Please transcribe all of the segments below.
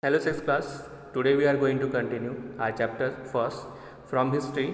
Hello, 6th class. Today we are going to continue our chapter first from history.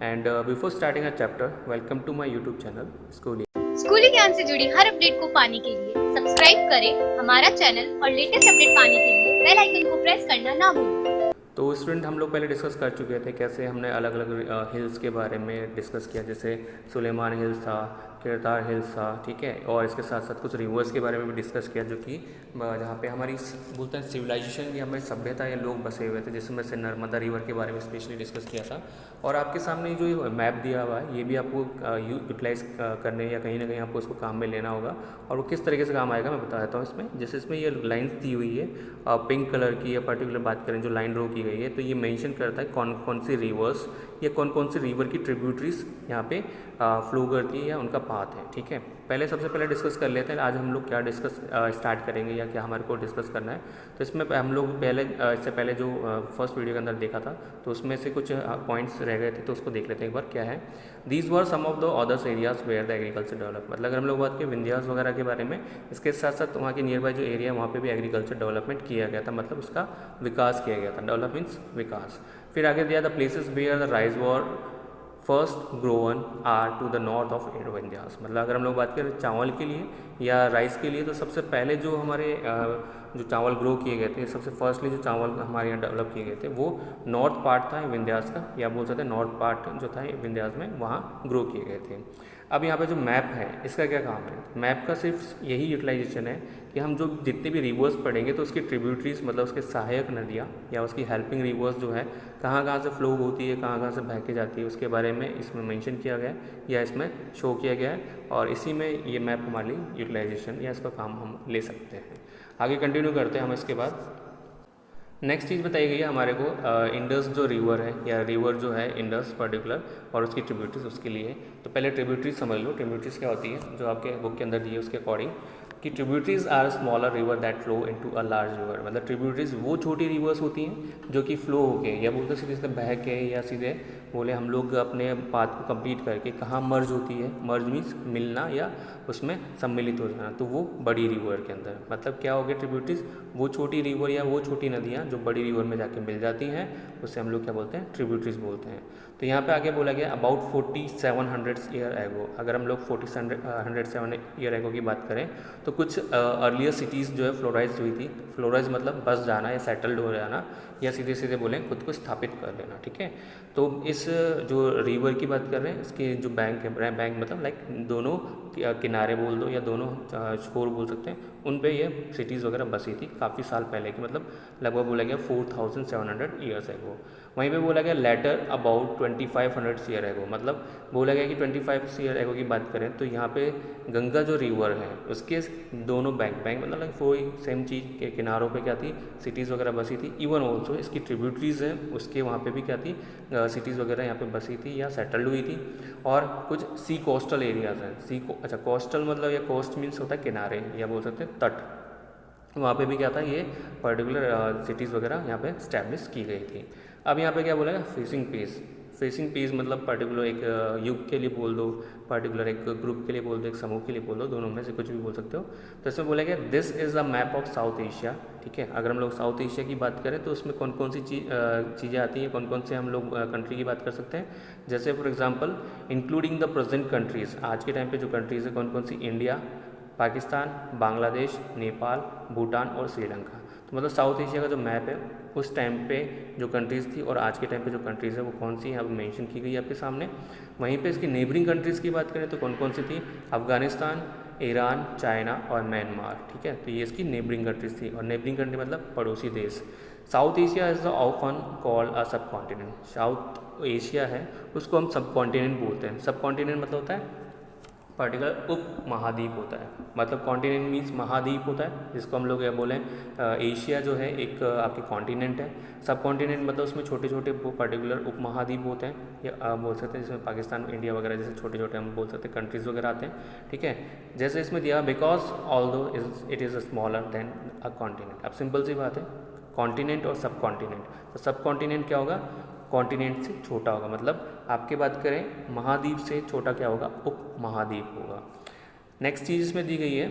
And before starting our chapter, welcome to my YouTube channel, Schooly. स्कूली ज्ञान से जुड़ी हर update को पाने के लिए subscribe करें हमारा चैनल और लेटेस्ट अपडेट पाने के लिए बेल आइकन को प्रेस करना ना भूलें। तो स्टूडेंट हम लोग पहले डिस्कस कर चुके थे कैसे हमने अलग अलग हिल्स के बारे में डिस्कस किया, जैसे सुलेमान हिल्स था, किरतार हिल्स था, ठीक है। और इसके साथ साथ कुछ रिवर्स के बारे में भी डिस्कस किया, जो कि जहाँ पे हमारी बोलते हैं सिविलाइजेशन की हमारी सभ्यता या लोग बसे हुए थे, जिसमें से नर्मदा रिवर के बारे में स्पेशली डिस्कस किया था। और आपके सामने जो मैप दिया हुआ है ये भी आपको यूटिलाइज करने या कहीं ना कहीं आपको उसको काम में लेना होगा, और वो किस तरीके से काम आएगा मैं बता देता हूँ इसमें। जैसे इसमें ये लाइन्स दी हुई है पिंक कलर की, या पर्टिकुलर बात करें जो लाइन ड्रॉ की गई है, तो ये मेंशन करता है कौन कौन सी रिवर्स या कौन कौन सी रिवर की ट्रिब्यूटरीज यहाँ पे फ्लो करती है या उनका पाथ है, ठीक है। पहले सबसे पहले डिस्कस कर लेते हैं आज हम लोग क्या डिस्कस स्टार्ट करेंगे या क्या हमारे को डिस्कस करना है। तो इसमें हम लोग पहले इससे पहले जो फर्स्ट वीडियो के अंदर देखा था तो उसमें से कुछ पॉइंट्स रह गए थे, तो उसको देख लेते हैं एक बार क्या है। These were some of the others areas where the agriculture develop, मतलब अगर हम लोग बात करें विंध्यास वगैरह के बारे में, इसके साथ साथ वहाँ के नियर बाय जो एरिया है वहाँ पे भी एग्रीकल्चर डेवलपमेंट किया गया था, मतलब उसका विकास किया गया था। डेवलप मीन्स विकास। फिर आगे दिया the places where the rice was first grown are to the north of Vindhyas, मतलब अगर हम लोग बात करें चावल के लिए या राइस के लिए, तो सबसे पहले जो हमारे जो चावल ग्रो किए गए थे, सबसे फर्स्टली जो चावल हमारे यहाँ डेवलप किए गए थे वो नॉर्थ पार्ट था विंध्यास का, या बोल सकते हैं नॉर्थ पार्ट जो था विंध्यास में वहाँ ग्रो किए गए थे। अब यहाँ पे जो मैप है इसका क्या काम है, मैप का सिर्फ यही यूटिलाइजेशन है कि हम जो जितने भी रिवर्स पढ़ेंगे तो उसकी ट्रिब्यूटरीज मतलब उसके सहायक नदियाँ या उसकी हेल्पिंग रिवर्स जो है कहाँ कहाँ से फ्लो होती है, कहाँ कहाँ से बह के जाती है, उसके बारे में इसमें मेंशन किया गया है या इसमें शो किया गया है, और इसी में ये मैप हमारे लिए यूटिलाइजेशन या इसका काम हम ले सकते हैं। आगे कंटिन्यू करते हैं हम इसके बाद। नेक्स्ट चीज़ बताई गई है हमारे को इंडस जो रिवर है या रिवर जो है इंडस पर्टिकुलर और उसकी ट्रिब्यूटरीज उसके लिए। तो पहले ट्रिब्यूटरीज समझ लो, ट्रिब्यूटरीज क्या होती है जो आपके बुक के अंदर दी है उसके अकॉर्डिंग कि tributaries are smaller river that flow into a large river, मतलब ट्रिब्यूटरीज वो छोटी रिवर्स होती हैं जो कि फ्लो होके या बोलते सीधे सीधे बह के या सीधे बोले हम लोग अपने पाथ को कंप्लीट करके कहाँ मर्ज होती है, मर्ज मीन्स मिलना या उसमें सम्मिलित हो जाना, तो वो बड़ी रिवर के अंदर। मतलब क्या हो गया ट्रिब्यूटरीज, वो छोटी रिवर या वो छोटी नदियाँ जो बड़ी रिवर में जाके मिल जाती हैं, उससे हम लोग क्या बोलते हैं, ट्रिब्यूटरीज बोलते हैं। तो यहाँ पे आगे बोला गया अबाउट 4700 ईयर एगो, अगर हम लोग 4700 ईयर एगो की बात करें तो कुछ अर्लियर सिटीज़ जो है फ्लोराइज हुई थी। फ्लोराइज मतलब बस जाना या सेटल्ड हो जाना, या सीधे सीधे बोलें खुद को स्थापित कर लेना, ठीक है। तो इस जो रिवर की बात कर रहे हैं इसके जो बैंक है, बैंक मतलब लाइक दोनों किनारे बोल दो या दोनों छोर बोल सकते हैं, उन पे ये सिटीज़ वगैरह बसी थी काफ़ी साल पहले की, मतलब लगभग बोला गया 4700 ईयर्स एगो। वहीं पे बोला गया लेटर अबाउट 2500 ईयर एगो, मतलब बोला गया कि 25 ईयर एगो की बात करें तो यहाँ पे गंगा जो रिवर है उसके दोनों बैंक मतलब लाइक कोई सेम चीज़ के किनारों पे क्या थी, सिटीज़ वगैरह बसी थी। इवन ऑल्सो इसकी ट्रिब्यूटरीज हैं उसके वहाँ पे भी क्या थी, सिटीज़ वगैरह यहाँ पे बसी थी या सेटल्ड हुई थी। और कुछ सी कोस्टल एरियाज़ हैं, अच्छा कोस्टल मतलब या कोस्ट मीन्स होता है किनारे या बोल सकते हैं तट, वहाँ पे भी क्या था ये पर्टिकुलर सिटीज़ वगैरह यहाँ पे स्टैब्लिश की गई थी। अब यहाँ पे क्या बोला है फेसिंग पेज, फेसिंग पेज मतलब पर्टिकुलर एक युग के लिए बोल दो, पर्टिकुलर एक ग्रुप के लिए बोल दो, एक समूह के लिए बोल दो, दोनों में से कुछ भी बोल सकते हो। तो इसमें बोला गया this is a map of south Asia, ठीक है। अगर हम लोग साउथ एशिया की बात करें तो उसमें कौन कौन सी चीज़ें आती हैं, कौन कौन से हम लोग कंट्री की बात कर सकते हैं, जैसे for example including the present countries, आज के टाइम पर जो कंट्रीज़ है कौन कौन सी, इंडिया, पाकिस्तान, बांग्लादेश, नेपाल, भूटान और श्रीलंका। तो मतलब साउथ एशिया का जो मैप है उस टाइम पे जो कंट्रीज़ थी और आज के टाइम पे जो कंट्रीज़ है वो कौन सी हैं अब मेंशन की गई है आपके सामने। वहीं पे इसकी नेबरिंग कंट्रीज़ की बात करें तो कौन कौन सी थी, अफगानिस्तान, ईरान, चाइना और म्यांमार, ठीक है। तो ये इसकी नेबरिंग कंट्रीज़ थी, और नेबरिंग कंट्री मतलब पड़ोसी देश। South Asia is the often called a सब कॉन्टिनेंट, साउथ एशिया है उसको हम सब कॉन्टिनेंट बोलते हैं। सब कॉन्टिनेंट मतलब होता है पर्टिकुलर उप महाद्वीप होता है, मतलब कॉन्टिनेंट मीन्स महाद्वीप होता है, जिसको हम लोग ये बोलें एशिया जो है एक आपके कॉन्टिनेंट है। सब कॉन्टिनेंट मतलब उसमें छोटे छोटे वो पर्टिकुलर उप महाद्वीप होते हैं, या बोल सकते हैं जिसमें पाकिस्तान, इंडिया वगैरह जैसे छोटे छोटे हम बोल सकते हैं कंट्रीज़ वगैरह आते हैं, ठीक है। जैसे इसमें दिया because although it is smaller than a continent. अब सिंपल सी बात है, कॉन्टिनेंट और सब कॉन्टिनेंट, तो सब कॉन्टिनेंट क्या होगा, कॉन्टिनेंट से छोटा होगा, मतलब आपके बात करें महाद्वीप से छोटा क्या होगा, उप महाद्वीप होगा। नेक्स्ट चीज़ इसमें दी गई है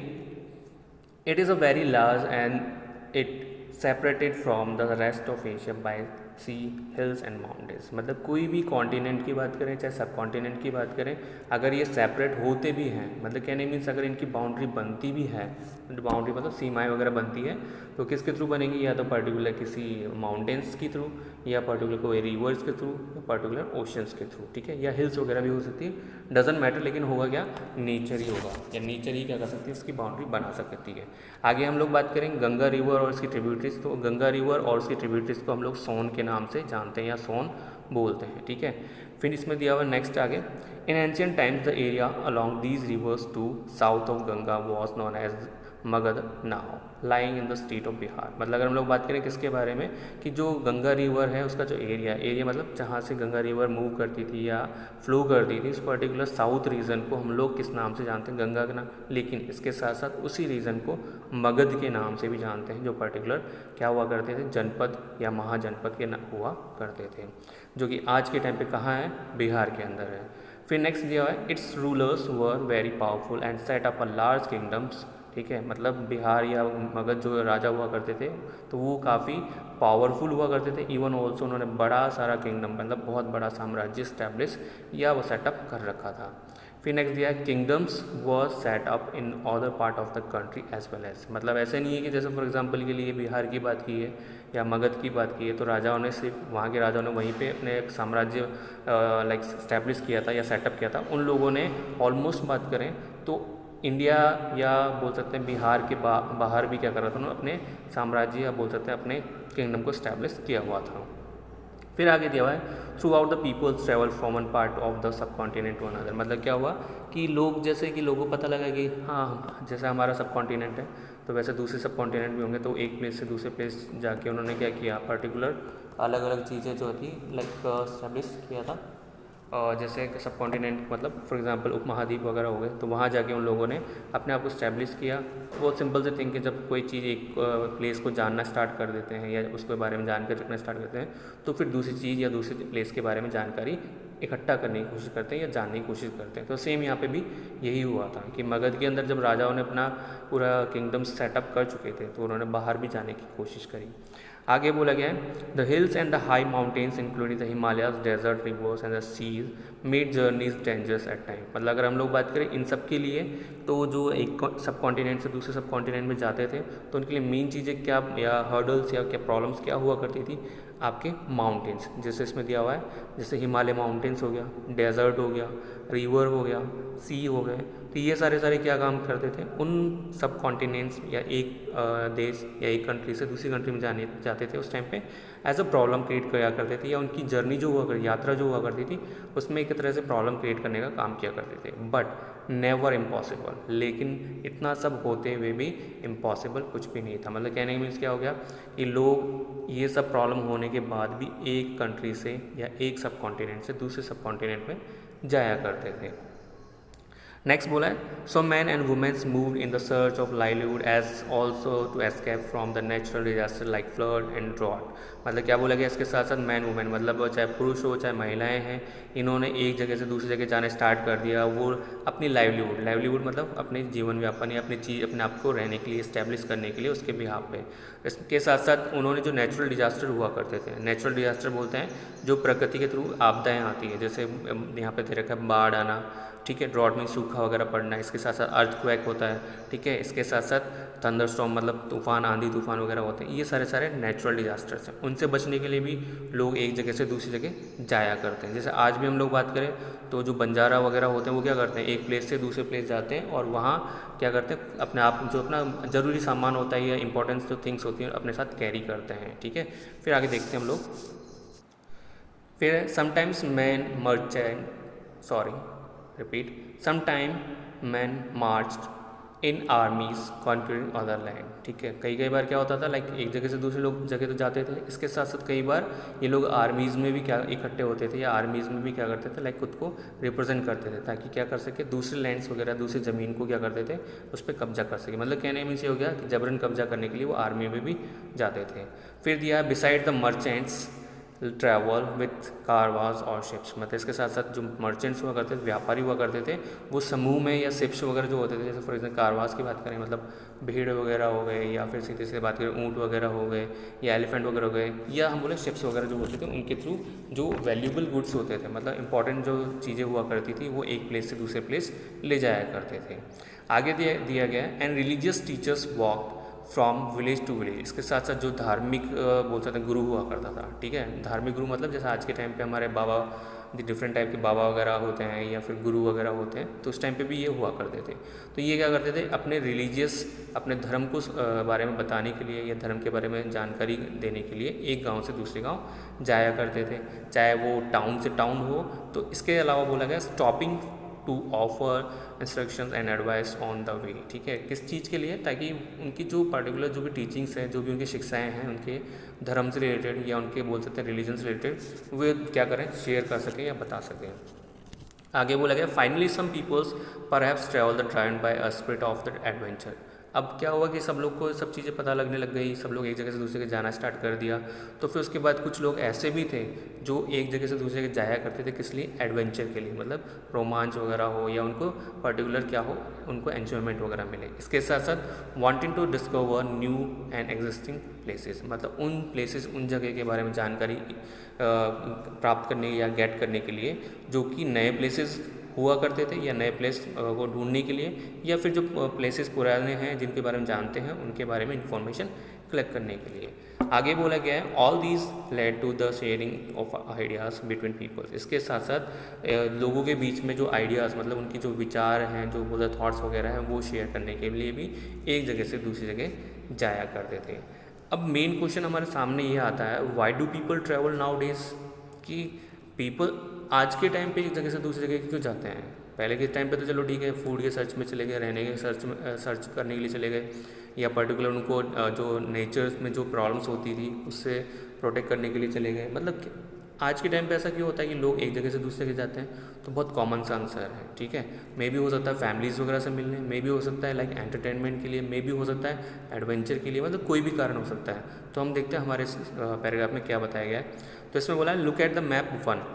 it is a very large and it separated from the rest of Asia by sea hills and mountains. मतलब कोई भी कॉन्टिनेंट की बात करें चाहे सब कॉन्टिनेंट की बात करें, अगर ये सेपरेट होते भी हैं, मतलब कहने मीन्स अगर इनकी बाउंड्री बनती भी है, बाउंड्री मतलब सीमाएं वगैरह बनती है, तो किसके थ्रू बनेंगी, या तो पर्टिकुलर किसी माउंटेन्स की थ्रू, या पर्टिकुलर कोई रिवर्स के थ्रू, या पर्टिकुलर ओशंस के थ्रू, ठीक है, या हिल्स वगैरह भी हो सकती है, डजेंट मैटर, लेकिन होगा क्या, नेचर ही होगा, या नेचर ही क्या कर सकती है, इसकी बाउंड्री बना सकती है। आगे हम लोग बात करेंगे गंगा रिवर और इसकी ट्रिब्यूटरीज। तो गंगा रिवर और उसकी ट्रिब्यूटरीज को हम लोग सोन के नाम से जानते हैं या सोन बोलते हैं, ठीक है। फिर इसमें दिया हुआ नेक्स्ट आगे, in ancient times the area along these rivers to south of Ganga was known as Magadh now lying in the state of Bihar. मतलब अगर हम लोग बात करें किसके बारे में, कि जो गंगा रिवर है उसका जो एरिया मतलब जहाँ से गंगा रिवर मूव करती थी या फ्लो करती थी, उस पर्टिकुलर साउथ रीजन को हम लोग किस नाम से जानते हैं, गंगा के नाम। लेकिन इसके साथ साथ उसी रीजन को मगध के नाम से भी जानते हैं, जो पर्टिकुलर क्या हुआ करते थे, जनपद या महाजनपद के हुआ करते थे, जो कि आज के टाइम पे कहाँ है, बिहार के अंदर है। फिर नेक्स्ट दिया हुआ है, it's rulers were very powerful and set up a large kingdoms, ठीक है। मतलब बिहार या मगध जो राजा हुआ करते थे तो वो काफ़ी पावरफुल हुआ करते थे। इवन ऑल्सो उन्होंने बड़ा सारा किंगडम मतलब बहुत बड़ा साम्राज्य स्टैब्लिश या वो सेटअप कर रखा था। फिर नेक्स्ट दिया है, kingdoms was set up in other part of the country as well as. मतलब ऐसे नहीं है कि जैसे फॉर एग्जांपल के लिए बिहार की बात की है या मगध की बात की है तो राजाओं ने सिर्फ वहाँ के राजाओं ने वहीं पे अपने एक साम्राज्य लाइक स्टैब्लिश किया था या सेटअप किया था। उन लोगों ने ऑलमोस्ट बात करें तो इंडिया या बोल सकते हैं बिहार के बाहर भी क्या कर रहा था, उन्होंने अपने साम्राज्य या बोल सकते हैं अपने किंगडम को स्टैब्लिश किया हुआ था। फिर आगे दिया हुआ है, throughout the peoples travel from one part of the subcontinent to another. मतलब क्या हुआ कि लोग जैसे कि लोगों को पता लगा कि हाँ जैसे हमारा सब कॉन्टिनेंट है तो वैसे दूसरे सब कॉन्टिनेंट भी होंगे, तो एक प्लेस से दूसरे प्लेस जाके उन्होंने क्या किया, पर्टिकुलर अलग अलग चीज़ें जो थी लाइक स्टैब्लिश किया था। जैसे सब कॉन्टिनेंट मतलब फॉर एग्जांपल उपमहाद्वीप वगैरह हो गए, तो वहाँ जाके उन लोगों ने अपने आप को स्टैब्लिश किया। बहुत सिंपल से थिंक है, जब कोई चीज़ एक प्लेस को जानना स्टार्ट कर देते हैं या उसके बारे में जानकारी रखना स्टार्ट करते हैं तो फिर दूसरी चीज़ या दूसरे प्लेस के बारे में जानकारी इकट्ठा करने की कोशिश करते हैं या जानने की कोशिश करते हैं। तो सेम यहाँ पे भी यही हुआ था कि मगध के अंदर जब राजाओं ने अपना पूरा किंगडम सेटअप कर चुके थे तो उन्होंने बाहर भी जाने की कोशिश करी। आगे बोला गया है, the hills and the high mountains including the Himalayas desert rivers and the seas made journeys dangerous at time. मतलब अगर हम लोग बात करें इन सब के लिए तो जो एक सब कॉन्टिनेंट से दूसरे सब कॉन्टिनेंट में जाते थे तो उनके लिए मेन चीज़ें क्या या हर्डल्स या क्या प्रॉब्लम्स क्या हुआ करती थी, आपके माउंटेन्स। जैसे इसमें दिया हुआ है, जैसे हिमालय माउंटेन्स हो गया, डेजर्ट हो गया, रिवर हो गया, सी हो गए, तो ये सारे क्या काम करते थे, उन सब कॉन्टिनेंट्स या एक देश या एक कंट्री से दूसरी कंट्री में जाते थे उस टाइम पे एज अ प्रॉब्लम क्रिएट किया करते थे, या उनकी जर्नी जो हुआ करती यात्रा जो हुआ करती थी उसमें एक तरह से प्रॉब्लम क्रिएट करने का काम किया करते थे, बट नेवर इम्पॉसिबल। लेकिन इतना सब होते हुए भी इम्पॉसिबल कुछ भी नहीं था। मतलब कहने का मीन्स क्या हो गया कि लोग ये सब प्रॉब्लम होने के बाद भी एक कंट्री से या एक सब कॉन्टिनेंट से दूसरे सब कॉन्टिनेंट में जाया करते थे। नेक्स्ट बोला है, so man and womens moved in the search of livelihood as also to escape from the natural disaster like flood and drought. मतलब क्या बोला गया इसके साथ साथ मैन वुमेन मतलब चाहे पुरुष हो चाहे महिलाएं हैं, इन्होंने एक जगह से दूसरी जगह जाने स्टार्ट कर दिया। वो अपनी लाइवलीहुड मतलब अपने जीवन व्यापन या अपने आप को रहने के लिए इस्टेब्लिश करने के लिए उसके बिहाफ पे। इसके साथ साथ उन्होंने जो नेचुरल डिजास्टर हुआ करते थे, नेचुरल डिजास्टर बोलते हैं जो प्रकृति के थ्रू आपदाएँ आती है, जैसे यहाँ पे दे रखा है बाढ़ आना, ठीक है, ड्रॉट में सूखा वगैरह पड़ना, इसके साथ साथ अर्थक्वेक होता है, ठीक है, इसके साथ साथ थंडरस्टॉर्म मतलब तूफान आंधी तूफान वगैरह होते हैं। ये सारे नेचुरल डिजास्टर्स हैं, उनसे बचने के लिए भी लोग एक जगह से दूसरी जगह जाया करते हैं। जैसे आज भी हम लोग बात करें तो जो बंजारा वगैरह होते हैं वो क्या करते हैं, एक प्लेस से दूसरे प्लेस जाते हैं और वहाँ क्या करते हैं, अपने आप जो अपना ज़रूरी सामान होता है या इंपॉर्टेंस जो थिंग्स होती हैं अपने साथ कैरी करते हैं, ठीक है। फिर आगे देखते हैं हम लोग। फिर sometimes man sometime men marched in armies conquering other land, ठीक है। कई बार क्या होता था लाइक एक जगह से दूसरे लोग जगह तो जाते थे, इसके साथ साथ कई बार ये लोग आर्मीज़ में भी क्या इकट्ठे होते थे या आर्मीज़ में भी क्या करते थे लाइक खुद को रिप्रेजेंट करते थे ताकि क्या कर सके, दूसरे लैंड्स वगैरह दूसरी ज़मीन को क्या करते थे उस पर कब्जा कर सके। मतलब कहने में से हो गया कि जबरन कब्जा करने के लिए वो आर्मी में भी जाते थे। फिर दिया beside the merchants travel with caravans और शिप्स, मतलब इसके साथ साथ जो मर्चेंट्स हुआ करते थे, व्यापारी हुआ करते थे, वो समूह में या शिप्स वगैरह जो होते थे, जैसे फॉर एग्जाम्पल कारवास की बात करें मतलब भीड़ वगैरह हो गए, या फिर सीधे से बात करें ऊँट वगैरह हो गए या एलिफेंट वगैरह हो गए, या हम बोले शिप्स वगैरह जो होते थे, उनके थ्रू जो वैल्यूबल गुड्स होते थे, मतलब इंपॉर्टेंट जो चीज़ें हुआ करती थी वो एक प्लेस से दूसरे प्लेस ले जाया करते थे। आगे दिया गया and religious teachers walk from village to village, इसके साथ साथ जो धार्मिक बोल सकते हैं गुरु हुआ करता था, ठीक है। धार्मिक गुरु मतलब जैसे आज के टाइम पे हमारे बाबा डिफरेंट टाइप के बाबा वगैरह होते हैं या फिर गुरु वगैरह होते हैं, तो उस टाइम पे भी ये हुआ करते थे। तो ये क्या करते थे, अपने रिलीजियस अपने धर्म को बारे में बताने के लिए या धर्म के बारे में जानकारी देने के लिए एक गांव से दूसरे गांव जाया करते थे, चाहे वो टाउन से टाउन हो। तो इसके अलावा बोला गया stopping to offer instructions and advice on the way, ठीक है। किस चीज़ के लिए, ताकि उनकी जो पर्टिकुलर जो भी टीचिंग्स हैं, जो भी उनकी शिक्षाएं हैं उनके धर्म से रिलेटेड या उनके बोल सकते हैं रिलीजन से रिलेटेड, वे क्या करें, शेयर कर सकें या बता सकें। आगे बोला गया finally some peoples perhaps travel the tried by a spirit of the adventure. अब क्या हुआ कि सब लोग को सब चीज़ें पता लगने लग गई, सब लोग एक जगह से दूसरे जगह जाना स्टार्ट कर दिया। तो फिर उसके बाद कुछ लोग ऐसे भी थे जो एक जगह से दूसरे जगह जाया करते थे, किस लिए, एडवेंचर के लिए, मतलब रोमांच वगैरह हो या उनको पर्टिकुलर क्या हो, उनको एन्जॉयमेंट वगैरह मिले। इसके साथ साथ wanting to discover new and existing places, मतलब उन प्लेसेस उन जगह के बारे में जानकारी प्राप्त करने या गेट करने के लिए जो कि नए प्लेसेस हुआ करते थे, या नए प्लेस को ढूंढने के लिए, या फिर जो प्लेसेस पुराने हैं जिनके बारे में जानते हैं उनके बारे में इंफॉर्मेशन कलेक्ट करने के लिए। आगे बोला गया है all these led to the sharing of ideas between peoples, इसके साथ साथ लोगों के बीच में जो आइडियाज़, मतलब उनकी जो विचार हैं, जो बोला थॉट्स वगैरह हैं, वो शेयर करने के लिए भी एक जगह से दूसरी जगह जाया करते थे। अब मेन क्वेश्चन हमारे सामने ये आता है, why do people travel now days, कि पीपल आज के टाइम पे एक जगह से दूसरी जगह क्यों जाते हैं। पहले के टाइम पे तो चलो ठीक है, फूड के सर्च में चले गए, रहने के सर्च करने के लिए चले गए, या पर्टिकुलर उनको जो नेचर में जो प्रॉब्लम्स होती थी उससे प्रोटेक्ट करने के लिए चले गए। मतलब आज के टाइम पे ऐसा क्यों होता है कि लोग एक जगह से दूसरी जगह जाते हैं, तो बहुत कॉमन सा आंसर है, ठीक है। मे भी हो सकता है फैमिलीज़ वगैरह से मिलने, मे भी हो सकता है लाइक एंटरटेनमेंट के लिए, मे भी हो सकता है एडवेंचर के लिए, मतलब कोई भी कारण हो सकता है। तो हम देखते हैं हमारे पैराग्राफ में क्या बताया गया है। तो इसमें बोला है लुक एट द मैप 1,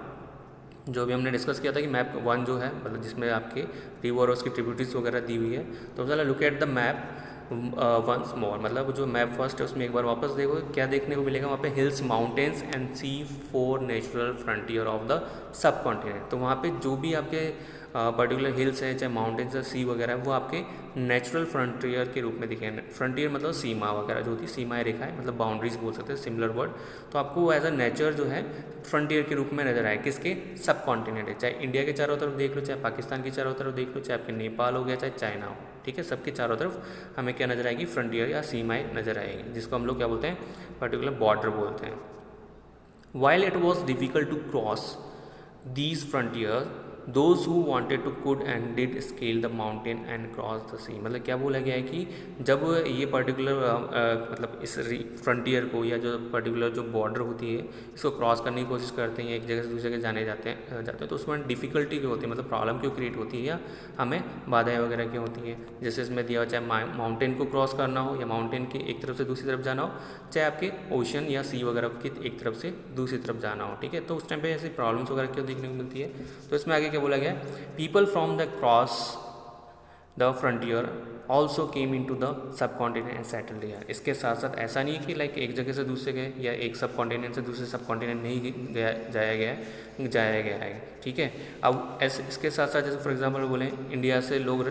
जो भी हमने डिस्कस किया था कि मैप 1 जो है, मतलब जिसमें आपके रिवर और उसकी ट्रिब्यूटरीज वगैरह दी हुई है। तो चला look at the map once more, मतलब जो मैप फर्स्ट है उसमें एक बार वापस देखो, क्या देखने को मिलेगा वहाँ पे, hills, mountains and sea 4 natural frontier of the subcontinent. तो वहाँ पे जो भी आपके पर्टिकुलर हिल्स हैं, चाहे माउंटेन्स या सी वगैरह, वो आपके नेचुरल फ्रंटियर के रूप में दिखे। फ्रंटियर मतलब सीमा वगैरह जो होती है, सीमाएँ रेखाएं, मतलब बाउंड्रीज बोल सकते हैं, सिमिलर वर्ड। तो आपको एज अ नेचर जो है फ्रंटियर के रूप में नजर आए, किसके, सब कॉन्टिनेंट है, चाहे इंडिया के चारों तरफ देख लो, चाहे पाकिस्तान के चारों तरफ देख लो, चाहे आपके नेपाल हो गया, चाहे चाइना हो, ठीक है, सबके चारों तरफ हमें क्या नजर आएगी, फ्रंटियर या सीमाएँ नजर आएगी, जिसको हम लोग क्या बोलते हैं, पर्टिकुलर बॉर्डर बोलते हैं। While it was difficult to cross these frontiers, those who wanted to could and did scale the mountain and cross the sea। मतलब क्या बोला गया है कि जब ये पर्टिकुलर मतलब इस फ्रंटियर को या जो पर्टिकुलर जो बॉर्डर होती है इसको क्रॉस करने की कोशिश करते हैं, एक जगह से दूसरी जगह जाते हैं, तो उसमें डिफ़िकल्टी क्यों होती है, मतलब प्रॉब्लम क्यों क्रिएट होती है, या हमें बाधाएं वगैरह क्यों होती हैं। जैसे इसमें दिया हो, चाहे माउंटेन को क्रॉस करना हो, या माउंटेन की एक तरफ से दूसरी तरफ जाना हो, चाहे आपके ओशन या सी वगैरह की एक तरफ से दूसरी तरफ जाना हो, ठीक है। तो उस टाइम पे ऐसी प्रॉब्लम्स वगैरह क्यों देखने को मिलती है। तो इसमें आगे क्या बोला गया, people from the cross the frontier also came into the subcontinent and settle there. इसके साथ साथ ऐसा नहीं कि लाइक एक जगह से दूसरे गए या एक सब कॉन्टिनेंट से दूसरे सब कॉन्टिनेंट नहीं जाया गया है, ठीक है। अब ऐसे इसके साथ साथ जैसे फॉर एग्जांपल बोलें, इंडिया से लोग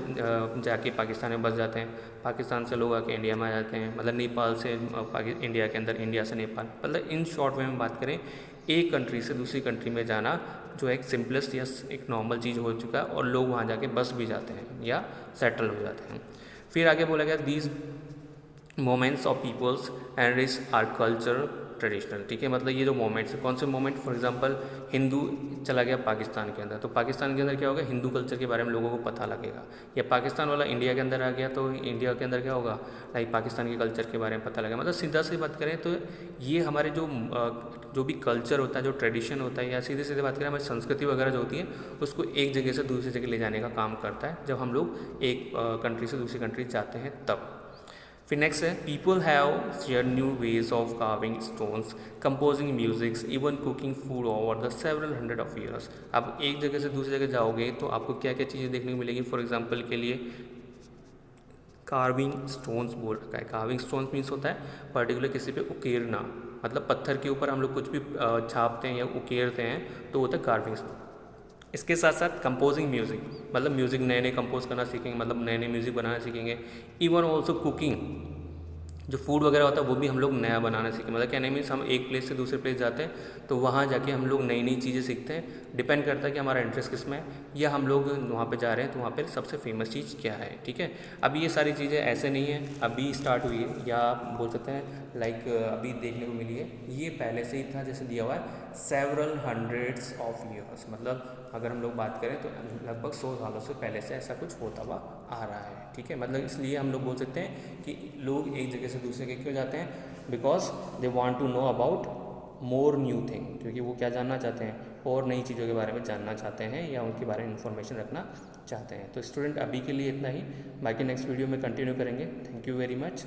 जाके पाकिस्तान में बस जाते हैं, पाकिस्तान से लोग आके इंडिया में आ जाते हैं, मतलब नेपाल से इंडिया के अंदर, इंडिया से नेपाल, मतलब इन शॉर्ट वे में बात करें, एक कंट्री से दूसरी कंट्री में जाना जो एक सिंपलेस्ट या एक नॉर्मल चीज़ हो चुका है, और लोग वहाँ जाके बस भी जाते हैं या सेटल हो जाते हैं। फिर आगे बोला गया these moments of peoples and rich are culture traditional, ठीक है। मतलब ये जो मोमेंट्स है, कौन से मोमेंट, फॉर एग्जांपल हिंदू चला गया पाकिस्तान के अंदर, तो पाकिस्तान के अंदर क्या होगा, हिंदू कल्चर के बारे में लोगों को पता लगेगा, या पाकिस्तान वाला इंडिया के अंदर आ गया तो इंडिया के अंदर क्या होगा, लाइक पाकिस्तान के कल्चर के बारे में पता लगेगा। मतलब सीधा सी बात करें तो ये हमारे जो भी कल्चर होता है, जो ट्रेडिशन होता है, या सीधे सीधे बात करें हमारी संस्कृति वगैरह जो होती है, उसको एक जगह से दूसरी जगह ले जाने का काम करता है, जब हम लोग एक कंट्री से दूसरी कंट्री जाते हैं तब। फिर नेक्स्ट है people have share new ways of carving stones, composing musics, even cooking food over the several hundred of years. अब एक जगह से दूसरी जगह जाओगे तो आपको क्या क्या चीज़ें देखने को मिलेगी। फॉर एग्जाम्पल के लिए कार्विंग स्टोन्स बोल रखा है। कार्विंग स्टोन्स मीन्स होता है पर्टिकुलर किसी पे उकेरना, मतलब पत्थर के ऊपर हम लोग कुछ भी छापते हैं या उकेरते हैं तो होता है कार्विंग। इसके साथ साथ कंपोजिंग म्यूज़िक, मतलब म्यूज़िक नए नए कंपोज करना सीखेंगे, मतलब नए नए म्यूज़िक बनाना सीखेंगे। इवन ऑल्सो कुकिंग, जो फूड वगैरह होता है वो भी हम लोग नया बनाना सीखें। मतलब क्या नहीं मीन्स हम एक प्लेस से दूसरे प्लेस जाते हैं तो वहाँ जाके हम लोग नई नई चीज़ें सीखते हैं। डिपेंड करता है कि हमारा इंटरेस्ट किस में है, या हम लोग वहाँ पे जा रहे हैं तो वहाँ पे सबसे फेमस चीज़ क्या है। ठीक है, अब ये सारी चीज़ें ऐसे नहीं है अभी स्टार्ट हुई है, या आप बोल सकते हैं लाइक अभी देखने को मिली है, ये पहले से ही था। जैसे दिया हुआ है सेवरल हंड्रेड्स ऑफ ईयर्स, मतलब अगर हम लोग बात करें तो लगभग 100 सालों से पहले से ऐसा कुछ होता हुआ आ रहा है। ठीक है, मतलब इसलिए हम लोग बोल सकते हैं कि लोग एक जगह से दूसरे जगह क्यों जाते हैं, because they want to know about more new thing, क्योंकि वो क्या जानना चाहते हैं, और नई चीज़ों के बारे में जानना चाहते हैं या उनके बारे में इन्फॉर्मेशन रखना चाहते हैं। तो स्टूडेंट अभी के लिए इतना ही, बाकी नेक्स्ट वीडियो में कंटिन्यू करेंगे। Thank you very much.